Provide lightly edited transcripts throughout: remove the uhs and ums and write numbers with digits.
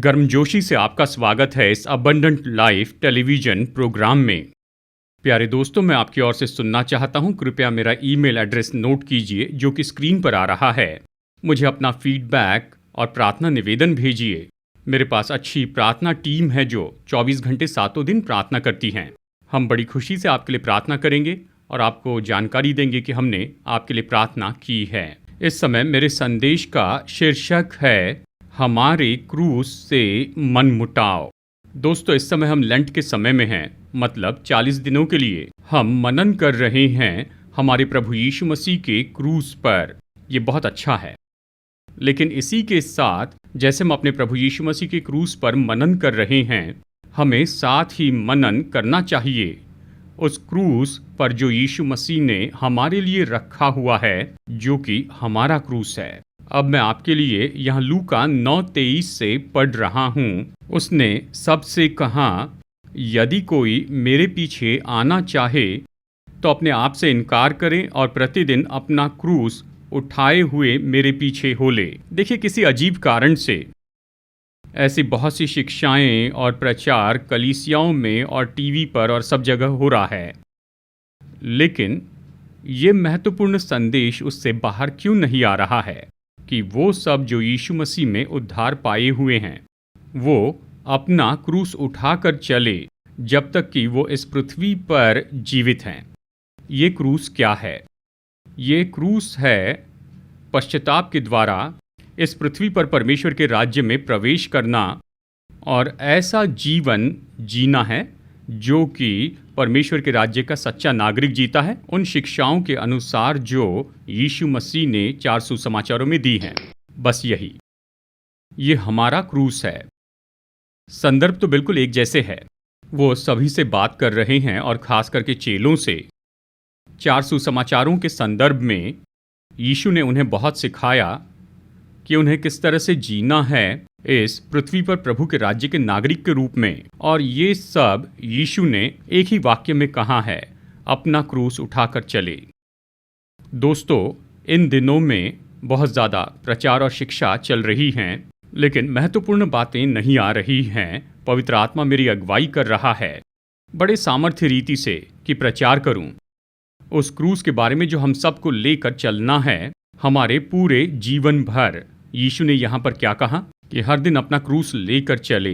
गर्मजोशी से आपका स्वागत है इस अबंडेंट लाइफ टेलीविजन प्रोग्राम में। प्यारे दोस्तों, मैं आपकी ओर से सुनना चाहता हूं। कृपया मेरा ईमेल एड्रेस नोट कीजिए जो कि स्क्रीन पर आ रहा है। मुझे अपना फीडबैक और प्रार्थना निवेदन भेजिए। मेरे पास अच्छी प्रार्थना टीम है जो 24 घंटे सातों दिन प्रार्थना करती हैं। हम बड़ी खुशी से आपके लिए प्रार्थना करेंगे और आपको जानकारी देंगे कि हमने आपके लिए प्रार्थना की है। इस समय मेरे संदेश का शीर्षक है हमारे क्रूस से मनमुटाव। दोस्तों, इस समय हम लेंट के समय में हैं, मतलब 40 दिनों के लिए हम मनन कर रहे हैं हमारे प्रभु यीशु मसीह के क्रूस पर। ये बहुत अच्छा है, लेकिन इसी के साथ जैसे हम अपने प्रभु यीशु मसीह के क्रूस पर मनन कर रहे हैं, हमें साथ ही मनन करना चाहिए उस क्रूस पर जो यीशु मसीह ने हमारे लिए रखा हुआ है, जो कि हमारा क्रूस है। अब मैं आपके लिए यहाँ लूका 9:23 से पढ़ रहा हूँ। उसने सबसे कहा, यदि कोई मेरे पीछे आना चाहे तो अपने आप से इनकार करे और प्रतिदिन अपना क्रूस उठाए हुए मेरे पीछे हो ले। देखिए, किसी अजीब कारण से ऐसी बहुत सी शिक्षाएं और प्रचार कलीसियाओं में और टीवी पर और सब जगह हो रहा है, लेकिन ये महत्वपूर्ण संदेश उससे बाहर क्यों नहीं आ रहा है कि वो सब जो यीशु मसीह में उद्धार पाए हुए हैं, वो अपना क्रूस उठाकर चले जब तक कि वो इस पृथ्वी पर जीवित हैं। ये क्रूस क्या है? ये क्रूस है पश्चाताप के द्वारा इस पृथ्वी पर परमेश्वर के राज्य में प्रवेश करना और ऐसा जीवन जीना है जो कि परमेश्वर के राज्य का सच्चा नागरिक जीता है, उन शिक्षाओं के अनुसार जो यीशु मसीह ने 4 सुसमाचारों में दी हैं। बस यही, ये हमारा क्रूस है। संदर्भ तो बिल्कुल एक जैसे है। वो सभी से बात कर रहे हैं और खास करके चेलों से। 4 सुसमाचारों के संदर्भ में यीशु ने उन्हें बहुत सिखाया कि उन्हें किस तरह से जीना है इस पृथ्वी पर प्रभु के राज्य के नागरिक के रूप में। और ये सब यीशु ने एक ही वाक्य में कहा है, अपना क्रूस उठाकर चले। दोस्तों, इन दिनों में बहुत ज़्यादा प्रचार और शिक्षा चल रही हैं, लेकिन महत्वपूर्ण बातें नहीं आ रही हैं। पवित्र आत्मा मेरी अगुवाई कर रहा है बड़े सामर्थ्य रीति से कि प्रचार करूं उस क्रूस के बारे में जो हम सबको लेकर चलना है हमारे पूरे जीवन भर। यीशु ने यहाँ पर क्या कहा कि हर दिन अपना क्रूस लेकर चले।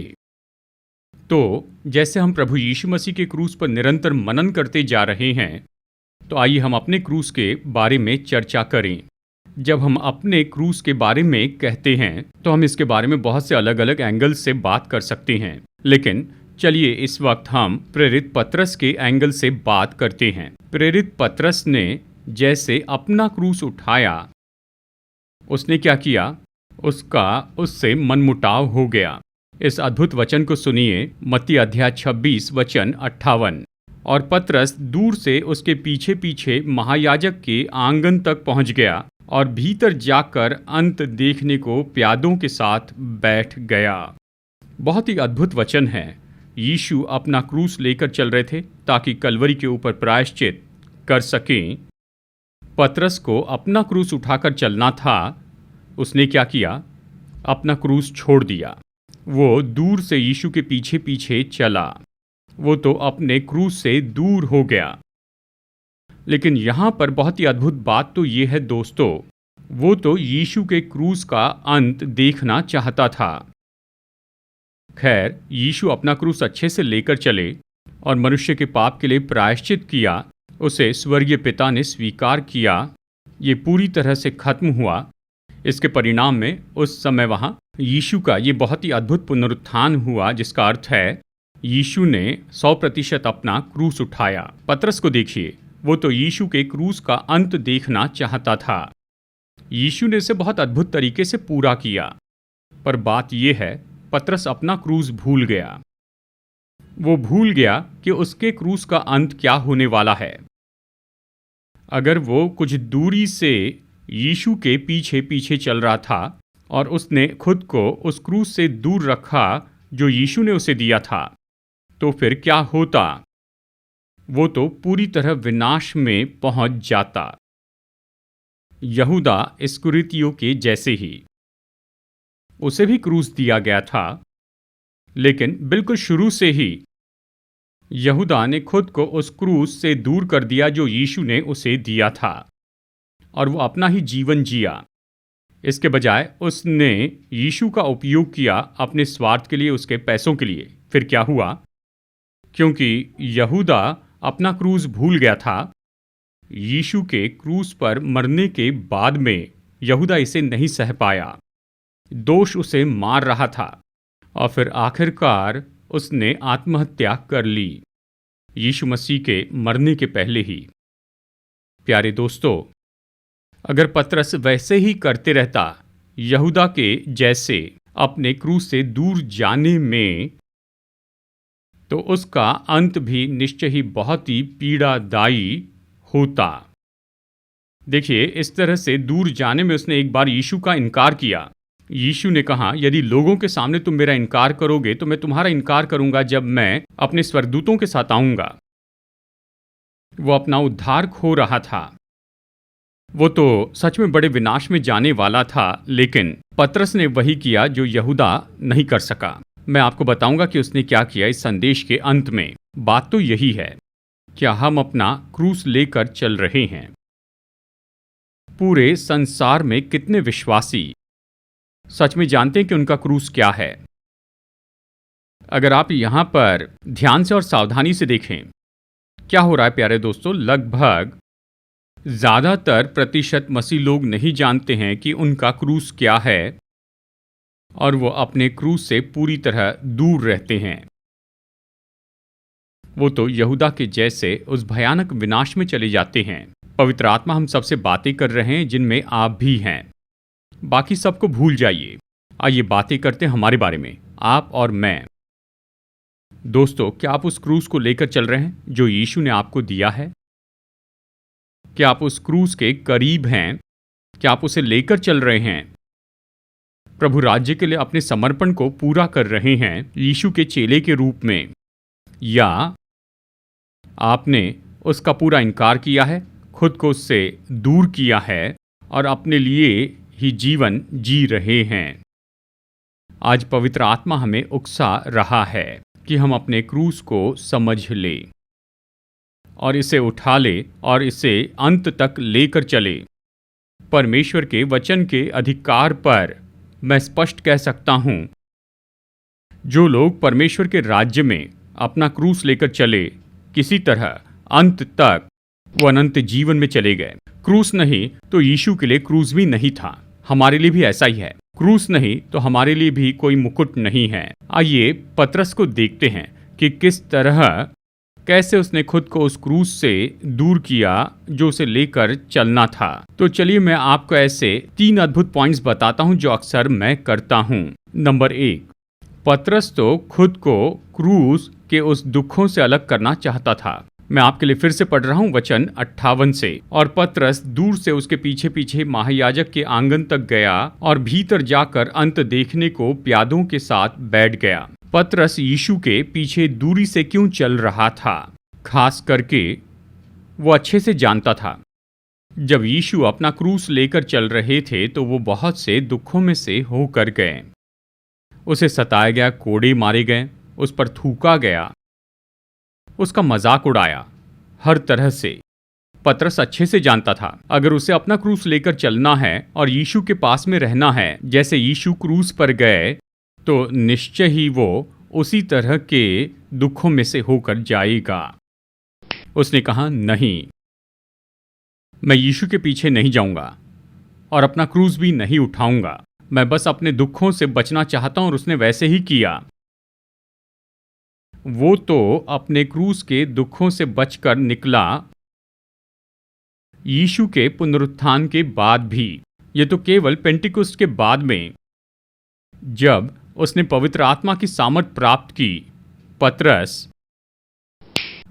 तो जैसे हम प्रभु यीशु मसीह के क्रूस पर निरंतर मनन करते जा रहे हैं, तो आइए हम अपने क्रूस के बारे में चर्चा करें। जब हम अपने क्रूस के बारे में कहते हैं तो हम इसके बारे में बहुत से अलग अलग एंगल से बात कर सकते हैं, लेकिन चलिए इस वक्त हम प्रेरित पतरस के एंगल से बात करते हैं। प्रेरित पतरस ने जैसे अपना क्रूस उठाया, उसने क्या किया? उसका उससे मनमुटाव हो गया। इस अद्भुत वचन को सुनिए, मत्ती अध्याय 26 वचन 58। और पतरस दूर से उसके पीछे पीछे महायाजक के आंगन तक पहुंच गया और भीतर जाकर अंत देखने को प्यादों के साथ बैठ गया। बहुत ही अद्भुत वचन है। यीशु अपना क्रूस लेकर चल रहे थे ताकि कलवरी के ऊपर प्रायश्चित कर सकें। पतरस को अपना क्रूस उठाकर चलना था। उसने क्या किया? अपना क्रूस छोड़ दिया। वो दूर से यीशु के पीछे पीछे चला। वो तो अपने क्रूस से दूर हो गया। लेकिन यहाँ पर बहुत ही अद्भुत बात तो ये है दोस्तों, वो तो यीशु के क्रूस का अंत देखना चाहता था। खैर, यीशु अपना क्रूस अच्छे से लेकर चले और मनुष्य के पाप के लिए प्रायश्चित किया। उसे स्वर्गीय पिता ने स्वीकार किया। ये पूरी तरह से खत्म हुआ। इसके परिणाम में उस समय वहाँ यीशु का ये बहुत ही अद्भुत पुनरुत्थान हुआ, जिसका अर्थ है यीशु ने 100% अपना क्रूस उठाया। पतरस को देखिए, वो तो यीशु के क्रूस का अंत देखना चाहता था। यीशु ने इसे बहुत अद्भुत तरीके से पूरा किया, पर बात यह है पतरस अपना क्रूस भूल गया। वो भूल गया कि उसके क्रूस का अंत क्या होने वाला है। अगर वो कुछ दूरी से यीशु के पीछे पीछे चल रहा था और उसने खुद को उस क्रूस से दूर रखा जो यीशु ने उसे दिया था, तो फिर क्या होता? वो तो पूरी तरह विनाश में पहुंच जाता। यहूदा इस्करियोतियों के जैसे ही। उसे भी क्रूस दिया गया था लेकिन बिल्कुल शुरू से ही यहूदा ने खुद को उस क्रूस से दूर कर दिया जो यीशु ने उसे दिया था, और वो अपना ही जीवन जिया। इसके बजाय उसने यीशु का उपयोग किया अपने स्वार्थ के लिए, उसके पैसों के लिए। फिर क्या हुआ? क्योंकि यहूदा अपना क्रूस भूल गया था, यीशु के क्रूस पर मरने के बाद में यहूदा इसे नहीं सह पाया। दोष उसे मार रहा था और फिर आखिरकार उसने आत्महत्या कर ली, यीशु मसीह के मरने के पहले ही। प्यारे दोस्तों, अगर पतरस वैसे ही करते रहता, यहूदा के जैसे अपने क्रूस से दूर जाने में, तो उसका अंत भी निश्चय ही बहुत ही पीड़ादायी होता। देखिए, इस तरह से दूर जाने में उसने एक बार यीशु का इनकार किया। यीशु ने कहा, यदि लोगों के सामने तुम मेरा इनकार करोगे तो मैं तुम्हारा इनकार करूंगा जब मैं अपने स्वर्गदूतों के साथ आऊंगा। वो अपना उद्धार खो रहा था। वो तो सच में बड़े विनाश में जाने वाला था, लेकिन पतरस ने वही किया जो यहूदा नहीं कर सका। मैं आपको बताऊंगा कि उसने क्या किया इस संदेश के अंत में। बात तो यही है, क्या हम अपना क्रूस लेकर चल रहे हैं? पूरे संसार में कितने विश्वासी सच में जानते हैं कि उनका क्रूस क्या है? अगर आप यहां पर ध्यान से और सावधानी से देखें, क्या हो रहा है प्यारे दोस्तों, लगभग ज्यादातर प्रतिशत मसीह लोग नहीं जानते हैं कि उनका क्रूस क्या है, और वो अपने क्रूस से पूरी तरह दूर रहते हैं। वो तो यहूदा के जैसे उस भयानक विनाश में चले जाते हैं। पवित्र आत्मा हम सबसे बातें कर रहे हैं जिनमें आप भी हैं। बाकी सबको भूल जाइए, आइए बातें करते हैं हमारे बारे में, आप और मैं। दोस्तों, क्या आप उस क्रूस को लेकर चल रहे हैं जो यीशु ने आपको दिया है? क्या आप उस क्रूस के करीब हैं? क्या आप उसे लेकर चल रहे हैं? प्रभु राज्य के लिए अपने समर्पण को पूरा कर रहे हैं यीशु के चेले के रूप में, या आपने उसका पूरा इनकार किया है, खुद को उससे दूर किया है और अपने लिए ही जीवन जी रहे हैं? आज पवित्र आत्मा हमें उकसा रहा है कि हम अपने क्रूस को समझ लें और इसे उठा ले और इसे अंत तक लेकर चले। परमेश्वर के वचन के अधिकार पर मैं स्पष्ट कह सकता हूं, जो लोग परमेश्वर के राज्य में अपना क्रूस लेकर चले, किसी तरह अंत तक वो अनंत जीवन में चले गए। क्रूस नहीं तो यीशु के लिए क्रूस भी नहीं था। हमारे लिए भी ऐसा ही है, क्रूस नहीं तो हमारे लिए भी कोई मुकुट नहीं है। आइए पतरस को देखते हैं कि किस तरह, कैसे उसने खुद को उस क्रूस से दूर किया जो उसे लेकर चलना था। तो चलिए मैं आपको ऐसे 3 अद्भुत पॉइंट्स बताता हूं जो अक्सर मैं करता हूं। नंबर 1, पतरस तो खुद को क्रूस के उस दुखों से अलग करना चाहता था। मैं आपके लिए फिर से पढ़ रहा हूं वचन 58 से। और पतरस दूर से उसके पीछे पीछे महायाजक के आंगन तक गया और भीतर जाकर अंत देखने को प्यादों के साथ बैठ गया। पतरस यीशु के पीछे दूरी से क्यों चल रहा था? खास करके वो अच्छे से जानता था, जब यीशु अपना क्रूस लेकर चल रहे थे तो वो बहुत से दुखों में से होकर गए। उसे सताया गया, कोड़े मारे गए, उस पर थूका गया, उसका मजाक उड़ाया, हर तरह से। पतरस अच्छे से जानता था, अगर उसे अपना क्रूस लेकर चलना है और यीशु के पास में रहना है जैसे यीशु क्रूस पर गए, तो निश्चय ही वो उसी तरह के दुखों में से होकर जाएगा। उसने कहा, नहीं, मैं यीशु के पीछे नहीं जाऊंगा और अपना क्रूस भी नहीं उठाऊंगा। मैं बस अपने दुखों से बचना चाहता हूं, और उसने वैसे ही किया। वो तो अपने क्रूस के दुखों से बचकर निकला यीशु के पुनरुत्थान के बाद भी। ये तो केवल पेंटिकुस्ट के बाद में, जब उसने पवित्र आत्मा की सामर्थ प्राप्त की, पतरस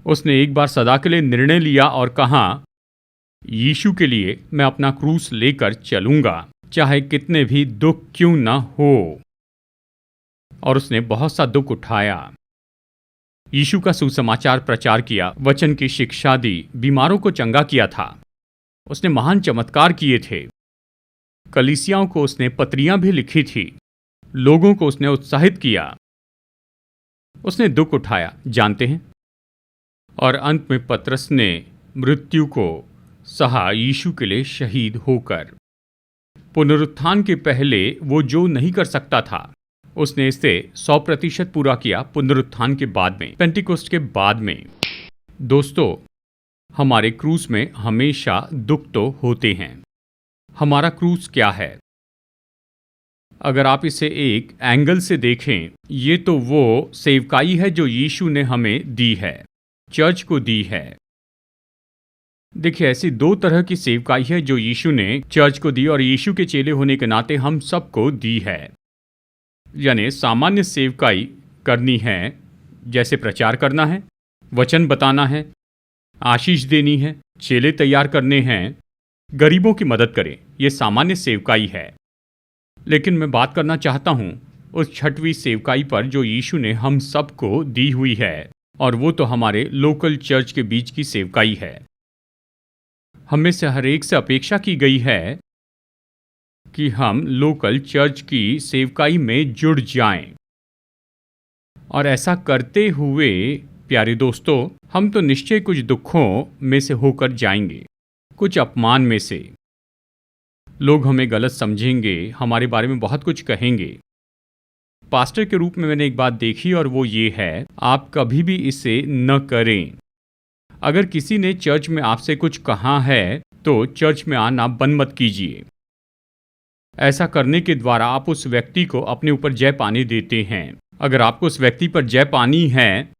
उसने एक बार सदा के लिए निर्णय लिया और कहा, यीशु के लिए मैं अपना क्रूस लेकर चलूंगा, चाहे कितने भी दुख क्यों न हो। और उसने बहुत सा दुख उठाया। यीशु का सुसमाचार प्रचार किया, वचन की शिक्षा दी, बीमारों को चंगा किया था। उसने महान चमत्कार किए थे। कलीसियाओं को उसने पत्रियां भी लिखी थी। लोगों को उसने उत्साहित किया। उसने दुख उठाया, जानते हैं, और अंत में पतरस ने मृत्यु को सहा यीशु के लिए शहीद होकर। पुनरुत्थान के पहले वो जो नहीं कर सकता था, उसने इसे 100% पूरा किया पुनरुत्थान के बाद में, पेंटिकोस्ट के बाद में। दोस्तों, हमारे क्रूस में हमेशा दुख तो होते हैं। हमारा क्रूस क्या है? अगर आप इसे एक एंगल से देखें, ये तो वो सेवकाई है जो यीशु ने हमें दी है, चर्च को दी है। देखिए, ऐसी दो तरह की सेवकाई है जो यीशु ने चर्च को दी और यीशु के चेले होने के नाते हम सबको दी है। यानी सामान्य सेवकाई करनी है, जैसे प्रचार करना है, वचन बताना है, आशीष देनी है, चेले तैयार करने हैं, गरीबों की मदद करें, ये सामान्य सेवकाई है। लेकिन मैं बात करना चाहता हूं उस छठवीं सेवकाई पर जो यीशु ने हम सबको दी हुई है, और वो तो हमारे लोकल चर्च के बीच की सेवकाई है। हम में से हर एक से अपेक्षा की गई है कि हम लोकल चर्च की सेवकाई में जुड़ जाएं। और ऐसा करते हुए प्यारे दोस्तों, हम तो निश्चय कुछ दुखों में से होकर जाएंगे, कुछ अपमान में से। लोग हमें गलत समझेंगे, हमारे बारे में बहुत कुछ कहेंगे। पास्टर के रूप में मैंने एक बात देखी और वो ये है, आप कभी भी इसे न करें। अगर किसी ने चर्च में आपसे कुछ कहा है तो चर्च में आना बंद मत कीजिए। ऐसा करने के द्वारा आप उस व्यक्ति को अपने ऊपर जय पाने देते हैं। अगर आपको उस व्यक्ति पर जय पानी है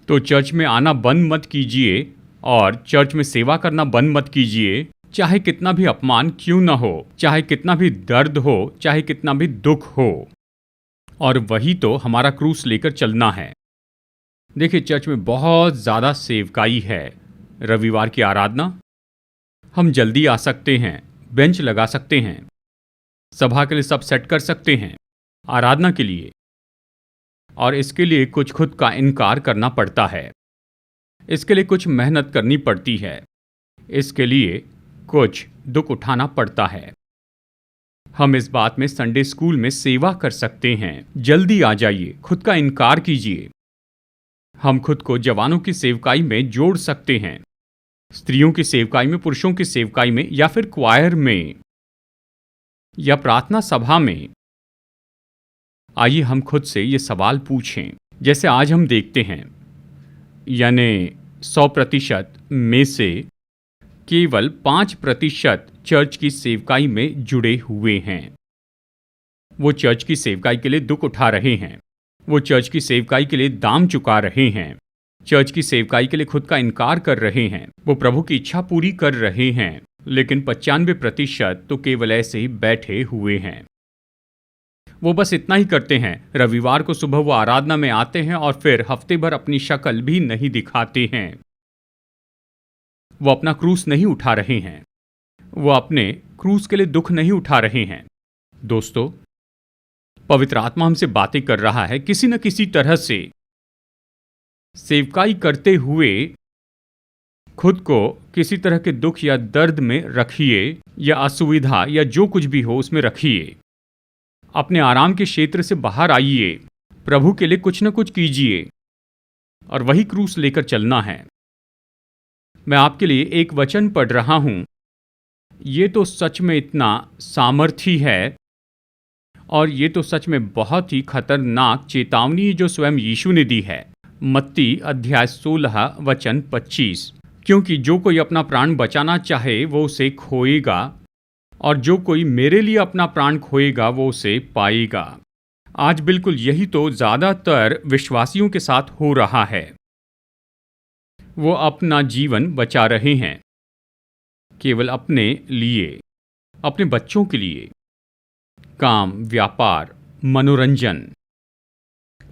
तो चर्च में आना बंद मत कीजिए और चर्च में सेवा करना बंद मत कीजिए, चाहे कितना भी अपमान क्यों न हो, चाहे कितना भी दर्द हो, चाहे कितना भी दुख हो। और वही तो हमारा क्रूस लेकर चलना है। देखिए, चर्च में बहुत ज़्यादा सेवकाई है। रविवार की आराधना, हम जल्दी आ सकते हैं, बेंच लगा सकते हैं, सभा के लिए सब सेट कर सकते हैं आराधना के लिए, और इसके लिए कुछ खुद का इनकार करना पड़ता है। इसके लिए कुछ मेहनत करनी पड़ती है, इसके लिए कुछ दुख उठाना पड़ता है। हम इस बात में संडे स्कूल में सेवा कर सकते हैं। जल्दी आ जाइए, खुद का इनकार कीजिए। हम खुद को जवानों की सेवकाई में जोड़ सकते हैं, स्त्रियों की सेवकाई में, पुरुषों की सेवकाई में, या फिर क्वायर में, या प्रार्थना सभा में। आइए हम खुद से ये सवाल पूछें, जैसे आज हम देखते हैं, यानी 100% में से केवल 5% चर्च की सेवकाई में जुड़े हुए हैं। वो चर्च की सेवकाई के लिए दुख उठा रहे हैं, वो चर्च की सेवकाई के लिए दाम चुका रहे हैं, चर्च की सेवकाई के लिए खुद का इनकार कर रहे हैं, वो प्रभु की इच्छा पूरी कर रहे हैं। लेकिन 95% तो केवल ऐसे ही बैठे हुए हैं। वो बस इतना ही करते हैं, रविवार को सुबह वो आराधना में आते हैं और फिर हफ्ते भर अपनी शक्ल भी नहीं दिखाते हैं। वो अपना क्रूस नहीं उठा रहे हैं, वो अपने क्रूस के लिए दुख नहीं उठा रहे हैं। दोस्तों, पवित्र आत्मा हमसे बातें कर रहा है, किसी न किसी तरह से सेवकाई करते हुए खुद को किसी तरह के दुख या दर्द में रखिए, या असुविधा या जो कुछ भी हो उसमें रखिए। अपने आराम के क्षेत्र से बाहर आइए, प्रभु के लिए कुछ न कुछ कीजिए, और वही क्रूस लेकर चलना है। मैं आपके लिए एक वचन पढ़ रहा हूं। ये तो सच में इतना सामर्थी है, और ये तो सच में बहुत ही खतरनाक चेतावनी जो स्वयं यीशु ने दी है। मत्ती अध्याय 16 वचन 25, क्योंकि जो कोई अपना प्राण बचाना चाहे वो उसे खोएगा, और जो कोई मेरे लिए अपना प्राण खोएगा वो उसे पाएगा। आज बिल्कुल यही तो ज़्यादातर विश्वासियों के साथ हो रहा है। वो अपना जीवन बचा रहे हैं केवल अपने लिए, अपने बच्चों के लिए, काम, व्यापार, मनोरंजन,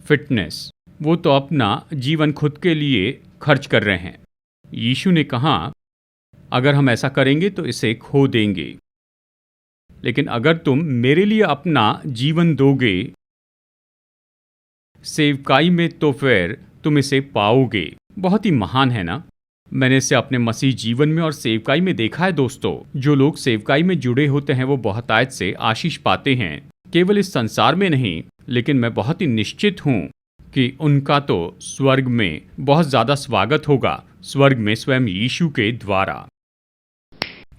फिटनेस। वो तो अपना जीवन खुद के लिए खर्च कर रहे हैं। यीशु ने कहा, अगर हम ऐसा करेंगे तो इसे खो देंगे, लेकिन अगर तुम मेरे लिए अपना जीवन दोगे सेवकाई में, तो फिर तुम इसे पाओगे। बहुत ही महान है ना? मैंने इसे अपने मसीह जीवन में और सेवकाई में देखा है। दोस्तों, जो लोग सेवकाई में जुड़े होते हैं वो बहुतायत से आशीष पाते हैं, केवल इस संसार में नहीं, लेकिन मैं बहुत ही निश्चित हूँ कि उनका तो स्वर्ग में बहुत ज़्यादा स्वागत होगा, स्वर्ग में स्वयं यीशु के द्वारा।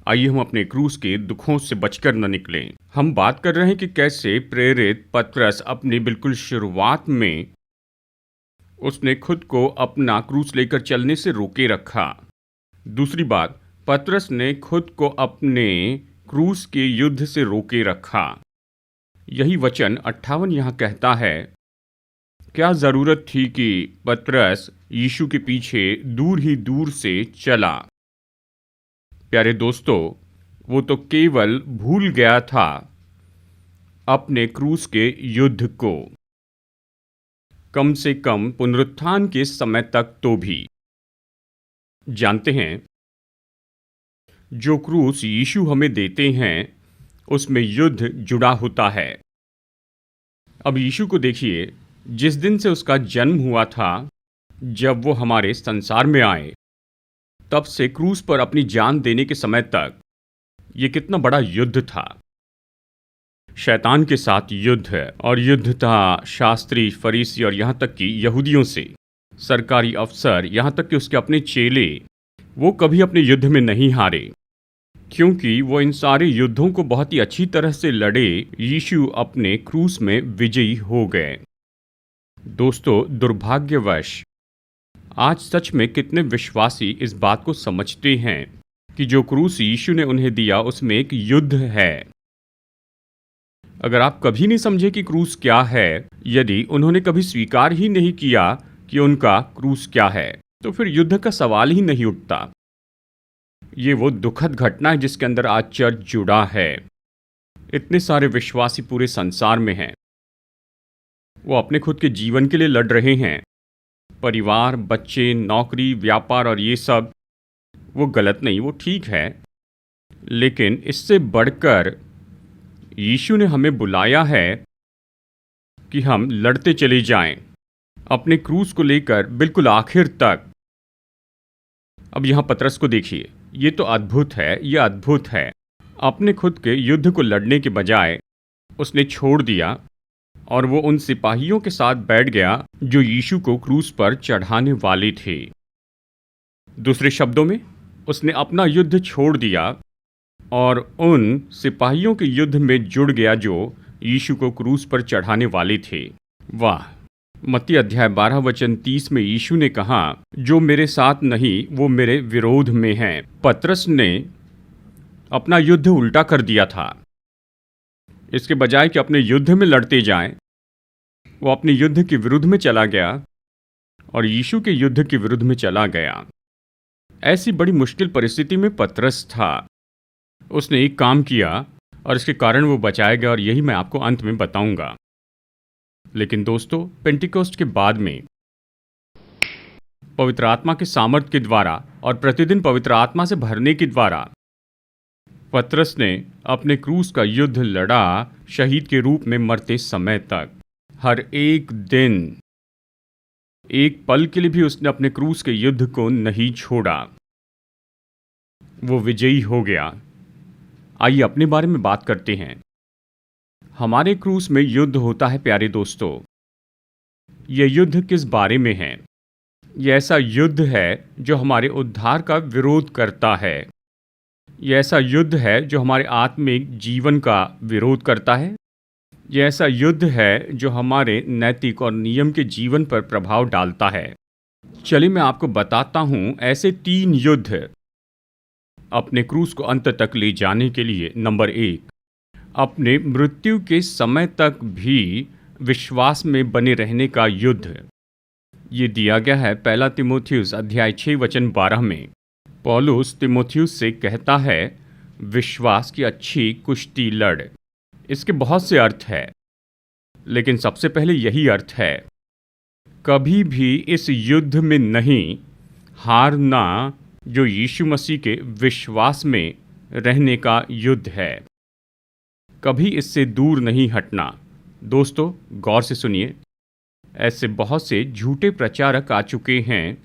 आइए हम अपने क्रूस के दुखों से बचकर न निकलें। हम बात कर रहे हैं कि कैसे प्रेरित पतरस अपनी बिल्कुल शुरुआत में उसने खुद को अपना क्रूस लेकर चलने से रोके रखा। दूसरी बात, पतरस ने खुद को अपने क्रूस के युद्ध से रोके रखा। यही वचन 58 यहाँ कहता है, क्या ज़रूरत थी कि पतरस यीशु के पीछे दूर ही दूर से चला। प्यारे दोस्तों, वो तो केवल भूल गया था अपने क्रूस के युद्ध को, कम से कम पुनरुत्थान के समय तक तो भी। जानते हैं, जो क्रूस यीशु हमें देते हैं उसमें युद्ध जुड़ा होता है। अब यीशु को देखिए, जिस दिन से उसका जन्म हुआ था, जब वो हमारे संसार में आए, तब से क्रूस पर अपनी जान देने के समय तक ये कितना बड़ा युद्ध था। शैतान के साथ युद्ध है, और युद्ध था शास्त्री, फरीसी और यहाँ तक कि यहूदियों से। सरकारी अफसर, यहाँ तक कि उसके अपने चेले, वो कभी अपने युद्ध में नहीं हारे, क्योंकि वो इन सारे युद्धों को बहुत ही अच्छी तरह से लड़े। यीशु अपने क्रूस में विजयी हो गए। दोस्तों, दुर्भाग्यवश आज सच में कितने विश्वासी इस बात को समझते हैं कि जो क्रूस यीशु ने उन्हें दिया उसमें एक युद्ध है। अगर आप कभी नहीं समझे कि क्रूस क्या है, यदि उन्होंने कभी स्वीकार ही नहीं किया कि उनका क्रूस क्या है, तो फिर युद्ध का सवाल ही नहीं उठता। ये वो दुखद घटना है जिसके अंदर आज चर्च जुड़ा है। इतने सारे विश्वासी पूरे संसार में हैं। वो अपने खुद के जीवन के लिए लड़ रहे हैं। परिवार, बच्चे, नौकरी, व्यापार और ये सब, वो गलत नहीं, वो ठीक है। लेकिन इससे बढ़कर यीशु ने हमें बुलाया है कि हम लड़ते चले जाएं, अपने क्रूस को लेकर बिल्कुल आखिर तक। अब यहाँ पतरस को देखिए, ये तो अद्भुत है, ये अद्भुत है। अपने खुद के युद्ध को लड़ने के बजाय उसने छोड़ दिया और वो उन सिपाहियों के साथ बैठ गया जो यीशु को क्रूस पर चढ़ाने वाले थे। दूसरे शब्दों में, उसने अपना युद्ध छोड़ दिया और उन सिपाहियों के युद्ध में जुड़ गया जो यीशु को क्रूस पर चढ़ाने वाले थे। वाह! मत्ती अध्याय 12 वचन 30 में यीशु ने कहा, जो मेरे साथ नहीं वो मेरे विरोध में हैं। पतरस ने अपना युद्ध उल्टा कर दिया था। इसके बजाय कि अपने युद्ध में लड़ते जाएं, वो अपने युद्ध के विरुद्ध में चला गया और यीशु के युद्ध के विरुद्ध में चला गया। ऐसी बड़ी मुश्किल परिस्थिति में पतरस था। उसने एक काम किया और इसके कारण वो बचाया गया, और यही मैं आपको अंत में बताऊंगा। लेकिन दोस्तों, पेंटिकोस्ट के बाद में पवित्र आत्मा के सामर्थ के द्वारा और प्रतिदिन पवित्र आत्मा से भरने के द्वारा पतरस ने अपने क्रूस का युद्ध लड़ा, शहीद के रूप में मरते समय तक। हर एक दिन, एक पल के लिए भी उसने अपने क्रूस के युद्ध को नहीं छोड़ा। वो विजयी हो गया। आइए अपने बारे में बात करते हैं। हमारे क्रूस में युद्ध होता है प्यारे दोस्तों। यह युद्ध किस बारे में है? यह ऐसा युद्ध है जो हमारे उद्धार का विरोध करता है। यह ऐसा युद्ध है जो हमारे आत्मिक जीवन का विरोध करता है। यह ऐसा युद्ध है जो हमारे नैतिक और नियम के जीवन पर प्रभाव डालता है। चलिए मैं आपको बताता हूं ऐसे 3 युद्ध अपने क्रूस को अंत तक ले जाने के लिए। नंबर 1, अपने मृत्यु के समय तक भी विश्वास में बने रहने का युद्ध। ये दिया गया है 1 तीमुथियुस अध्याय 6 वचन 12 में। पौलुस तीमुथियुस से कहता है, विश्वास की अच्छी कुश्ती लड़। इसके बहुत से अर्थ है, लेकिन सबसे पहले यही अर्थ है, कभी भी इस युद्ध में नहीं हारना जो यीशु मसीह के विश्वास में रहने का युद्ध है। कभी इससे दूर नहीं हटना। दोस्तों, गौर से सुनिए, ऐसे बहुत से झूठे प्रचारक आ चुके हैं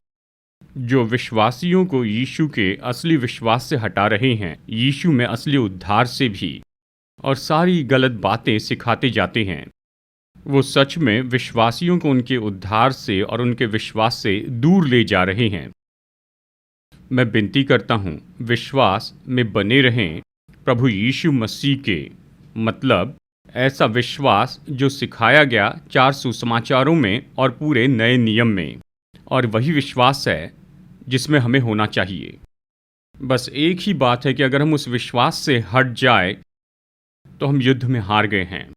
जो विश्वासियों को यीशु के असली विश्वास से हटा रहे हैं, यीशु में असली उद्धार से भी, और सारी गलत बातें सिखाते जाते हैं। वो सच में विश्वासियों को उनके उद्धार से और उनके विश्वास से दूर ले जा रहे हैं। मैं विनती करता हूँ, विश्वास में बने रहें प्रभु यीशु मसीह के, मतलब ऐसा विश्वास जो सिखाया गया 4 सुसमाचारों में और पूरे नए नियम में, और वही विश्वास है जिसमें हमें होना चाहिए। बस एक ही बात है कि अगर हम उस विश्वास से हट जाए तो हम युद्ध में हार गए हैं।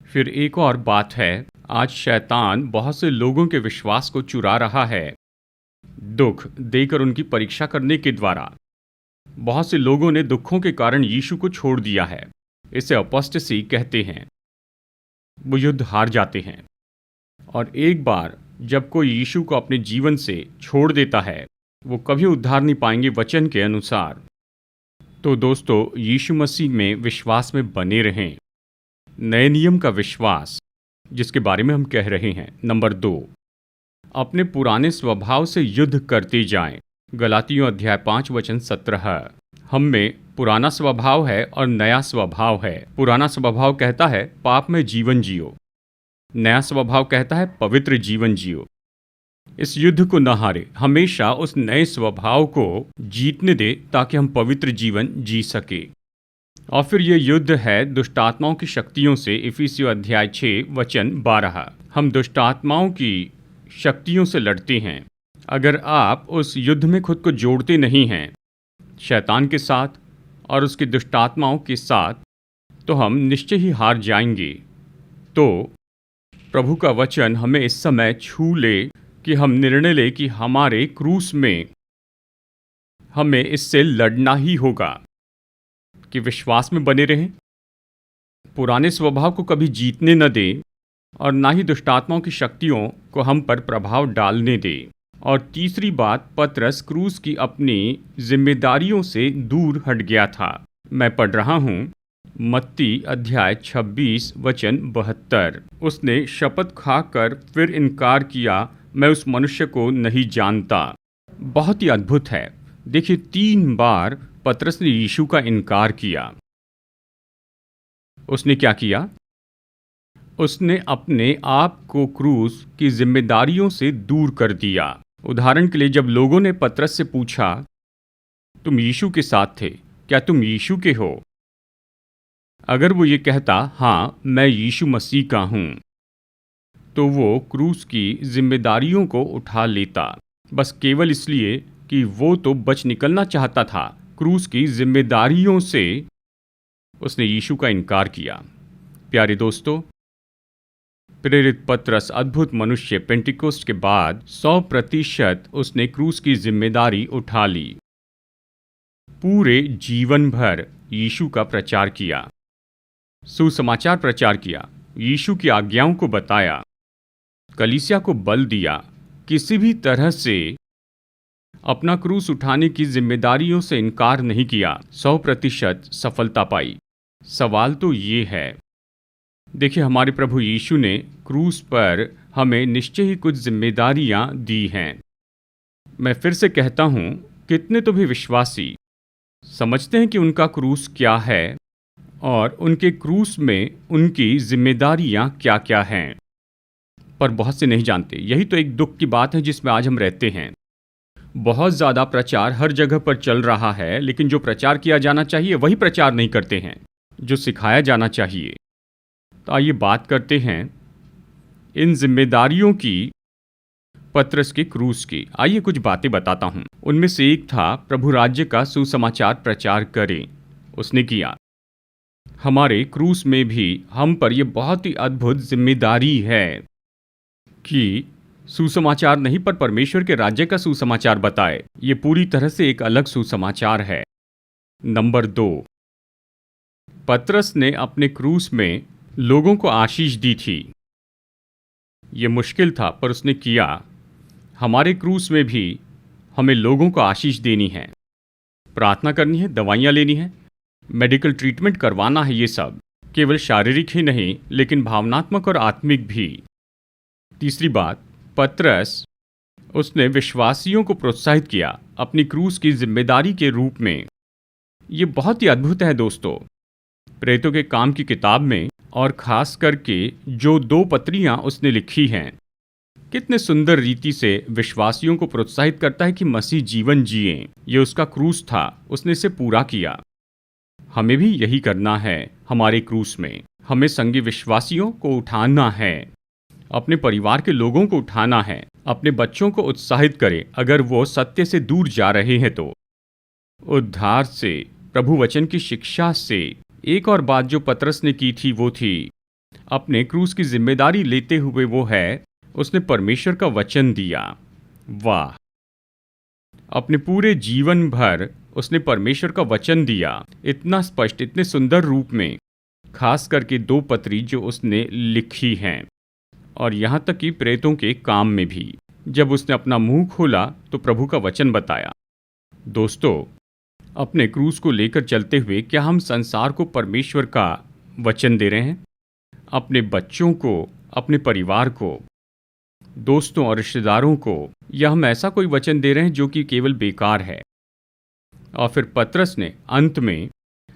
फिर एक और बात है, आज शैतान बहुत से लोगों के विश्वास को चुरा रहा है, दुख देकर उनकी परीक्षा करने के द्वारा। बहुत से लोगों ने दुखों के कारण यीशु को छोड़ दिया है। इसे अपोस्टेसी कहते हैं। वो युद्ध हार जाते हैं, और एक बार जब कोई यीशु को अपने जीवन से छोड़ देता है, वो कभी उद्धार नहीं पाएंगे वचन के अनुसार। तो दोस्तों, यीशु मसीह में विश्वास में बने रहें। नए नियम का विश्वास जिसके बारे में हम कह रहे हैं। नंबर 2, अपने पुराने स्वभाव से युद्ध करते जाएं। गलातियों अध्याय 5 वचन 17। हम में पुराना स्वभाव है और नया स्वभाव है। पुराना स्वभाव कहता है पाप में जीवन जियो, नया स्वभाव कहता है पवित्र जीवन जियो। इस युद्ध को न हारे, हमेशा उस नए स्वभाव को जीतने दे ताकि हम पवित्र जीवन जी सके। और फिर ये युद्ध है दुष्टात्माओं की शक्तियों से। इफिसियों अध्याय 6 वचन 12। हम दुष्टात्माओं की शक्तियों से लड़ते हैं। अगर आप उस युद्ध में खुद को जोड़ते नहीं हैं शैतान के साथ और उसकी दुष्टात्माओं के साथ, तो हम निश्चय ही हार जाएंगे। तो प्रभु का वचन हमें इस समय छू ले कि हम निर्णय लें कि हमारे क्रूस में हमें इससे लड़ना ही होगा, कि विश्वास में बने रहें, पुराने स्वभाव को कभी जीतने न दें और ना ही दुष्टात्माओं की शक्तियों को हम पर प्रभाव डालने दें। और तीसरी बात, पतरस क्रूस की अपनी जिम्मेदारियों से दूर हट गया था। मैं पढ़ रहा हूँ मत्ती अध्याय 26 वचन 72। उसने शपथ खाकर फिर इनकार किया, मैं उस मनुष्य को नहीं जानता। बहुत ही अद्भुत है। देखिए, 3 बार पतरस ने यीशु का इनकार किया। उसने क्या किया? उसने अपने आप को क्रूस की जिम्मेदारियों से दूर कर दिया। उदाहरण के लिए, जब लोगों ने पतरस से पूछा, तुम यीशु के साथ थे, क्या तुम यीशु के हो? अगर वो ये कहता, हाँ मैं यीशु मसीह का हूं, तो वो क्रूस की जिम्मेदारियों को उठा लेता, बस केवल इसलिए कि वो तो बच निकलना चाहता था क्रूस की जिम्मेदारियों से। उसने यीशु का इनकार किया। प्यारे दोस्तों, प्रेरित पतरस अद्भुत मनुष्य, पेंटिकोस्ट के बाद 100% उसने क्रूस की जिम्मेदारी उठा ली। पूरे जीवन भर यीशु का प्रचार किया, सुसमाचार प्रचार किया, यीशु की आज्ञाओं को बताया, कलीसिया को बल दिया, किसी भी तरह से अपना क्रूस उठाने की जिम्मेदारियों से इनकार नहीं किया, 100% सफलता पाई। सवाल तो ये है, देखिए, हमारे प्रभु यीशु ने क्रूस पर हमें निश्चय ही कुछ जिम्मेदारियां दी हैं। मैं फिर से कहता हूं, कितने तो भी विश्वासी समझते हैं कि उनका क्रूस क्या है और उनके क्रूस में उनकी जिम्मेदारियां क्या क्या हैं, पर बहुत से नहीं जानते। यही तो एक दुख की बात है जिसमें आज हम रहते हैं। बहुत ज़्यादा प्रचार हर जगह पर चल रहा है, लेकिन जो प्रचार किया जाना चाहिए वही प्रचार नहीं करते हैं, जो सिखाया जाना चाहिए। तो आइए बात करते हैं इन जिम्मेदारियों की, पतरस के क्रूस की। आइए कुछ बातें बताता हूं। उनमें से एक था, प्रभु राज्य का सुसमाचार प्रचार करें। उसने किया। हमारे क्रूस में भी हम पर यह बहुत ही अद्भुत जिम्मेदारी है कि सुसमाचार नहीं, पर परमेश्वर के राज्य का सुसमाचार बताए। ये पूरी तरह से एक अलग सुसमाचार है। नंबर 2, पतरस ने अपने क्रूस में लोगों को आशीष दी थी। ये मुश्किल था, पर उसने किया। हमारे क्रूस में भी हमें लोगों को आशीष देनी है, प्रार्थना करनी है, दवाइयाँ लेनी है, मेडिकल ट्रीटमेंट करवाना है। ये सब केवल शारीरिक ही नहीं, लेकिन भावनात्मक और आत्मिक भी। तीसरी बात, पतरस उसने विश्वासियों को प्रोत्साहित किया अपनी क्रूस की जिम्मेदारी के रूप में। ये बहुत ही अद्भुत है दोस्तों। प्रेरितों के काम की किताब में और खास करके जो 2 पत्रियां उसने लिखी हैं, कितने सुंदर रीति से विश्वासियों को प्रोत्साहित करता है कि मसीह जीवन जिए। ये उसका क्रूस था, उसने इसे पूरा किया। हमें भी यही करना है। हमारे क्रूस में हमें संगी विश्वासियों को उठाना है, अपने परिवार के लोगों को उठाना है, अपने बच्चों को उत्साहित करें अगर वो सत्य से दूर जा रहे हैं तो। उद्धार से, प्रभु वचन की शिक्षा से एक और बात जो पतरस ने की थी वो थी अपने क्रूस की जिम्मेदारी लेते हुए वो है उसने परमेश्वर का वचन दिया। वाह! अपने पूरे जीवन भर उसने परमेश्वर का वचन दिया, इतना स्पष्ट, इतने सुंदर रूप में, खास करके 2 पत्री जो उसने लिखी हैं, और यहाँ तक कि प्रेतों के काम में भी। जब उसने अपना मुंह खोला तो प्रभु का वचन बताया। दोस्तों, अपने क्रूस को लेकर चलते हुए क्या हम संसार को परमेश्वर का वचन दे रहे हैं? अपने बच्चों को, अपने परिवार को, दोस्तों और रिश्तेदारों को, या हम ऐसा कोई वचन दे रहे हैं जो कि केवल बेकार है? और फिर पतरस ने अंत में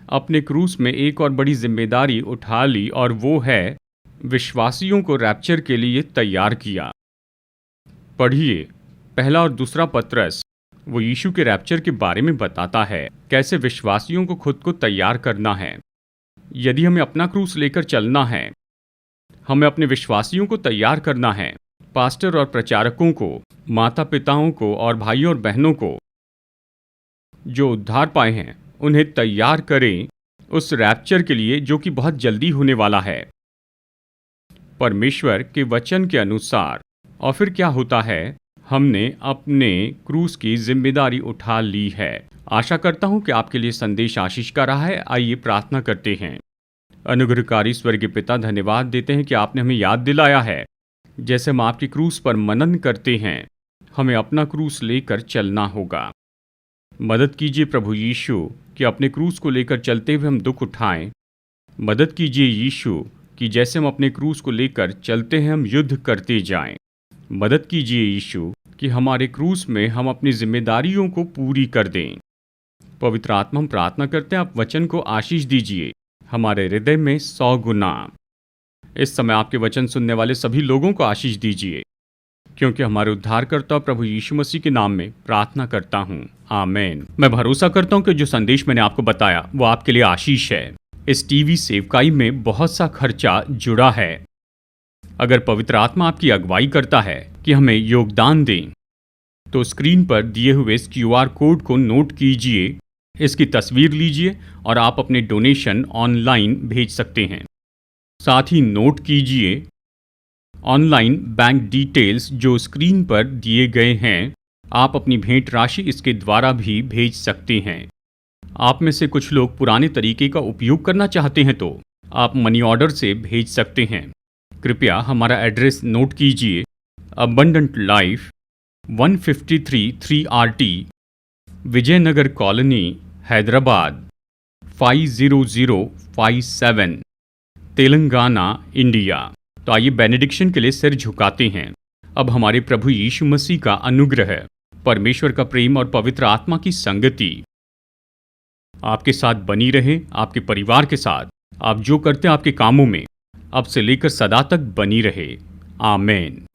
अपने क्रूस में एक और बड़ी जिम्मेदारी उठा ली, और वो है विश्वासियों को रैप्चर के लिए तैयार किया। पढ़िए, पहला और दूसरा पतरस वो यीशु के रैप्चर के बारे में बताता है, कैसे विश्वासियों को खुद को तैयार करना है। यदि हमें अपना क्रूस लेकर चलना है, हमें अपने विश्वासियों को तैयार करना है, पास्टर और प्रचारकों को, माता पिताओं को और भाइयों और बहनों को जो उद्धार पाए हैं, उन्हें तैयार करें उस रैप्चर के लिए जो कि बहुत जल्दी होने वाला है, परमेश्वर के वचन के अनुसार। और फिर क्या होता है? हमने अपने क्रूस की जिम्मेदारी उठा ली है। आशा करता हूं कि आपके लिए संदेश आशीष का रहा है। आइए प्रार्थना करते हैं। अनुग्रहकारी स्वर्गीय पिता, धन्यवाद देते हैं कि आपने हमें याद दिलाया है, जैसे हम आपके क्रूस पर मनन करते हैं, हमें अपना क्रूस लेकर चलना होगा। मदद कीजिए प्रभु यीशु कि अपने क्रूस को लेकर चलते हुए हम दुख उठाएं। मदद कीजिए यीशु कि जैसे हम अपने क्रूस को लेकर चलते हैं हम युद्ध करते जाएं। मदद कीजिए यीशु कि हमारे क्रूस में हम अपनी जिम्मेदारियों को पूरी कर दें। पवित्र आत्मा, हम प्रार्थना करते हैं आप वचन को आशीष दीजिए हमारे हृदय में 100 गुना। इस समय आपके वचन सुनने वाले सभी लोगों को आशीष दीजिए, क्योंकि हमारे उद्धारकर्ता प्रभु यीशु मसीह के नाम में प्रार्थना करता हूँ, आमीन। मैं भरोसा करता हूँ कि जो संदेश मैंने आपको बताया वो आपके लिए आशीष है। इस टीवी सेवकाई में बहुत सा खर्चा जुड़ा है। अगर पवित्र आत्मा आपकी अगुवाई करता है कि हमें योगदान दें, तो स्क्रीन पर दिए हुए इस QR कोड को नोट कीजिए, इसकी तस्वीर लीजिए और आप अपने डोनेशन ऑनलाइन भेज सकते हैं। साथ ही नोट कीजिए ऑनलाइन बैंक डिटेल्स जो स्क्रीन पर दिए गए हैं। आप अपनी भेंट राशि इसके द्वारा भी भेज सकते हैं। आप में से कुछ लोग पुराने तरीके का उपयोग करना चाहते हैं तो आप मनी ऑर्डर से भेज सकते हैं। कृपया हमारा एड्रेस नोट कीजिए, Abundant Life 153 3RT, Vijayanagar colony, Hyderabad 50057, Telangana, India. तो आइए बेनेडिक्शन के लिए सिर झुकाते हैं। अब हमारे प्रभु यीशु मसीह का अनुग्रह, परमेश्वर का प्रेम और पवित्र आत्मा की संगति आपके साथ बनी रहे, आपके परिवार के साथ, आप जो करते हैं आपके कामों में, अब से लेकर सदा तक बनी रहे। आमीन।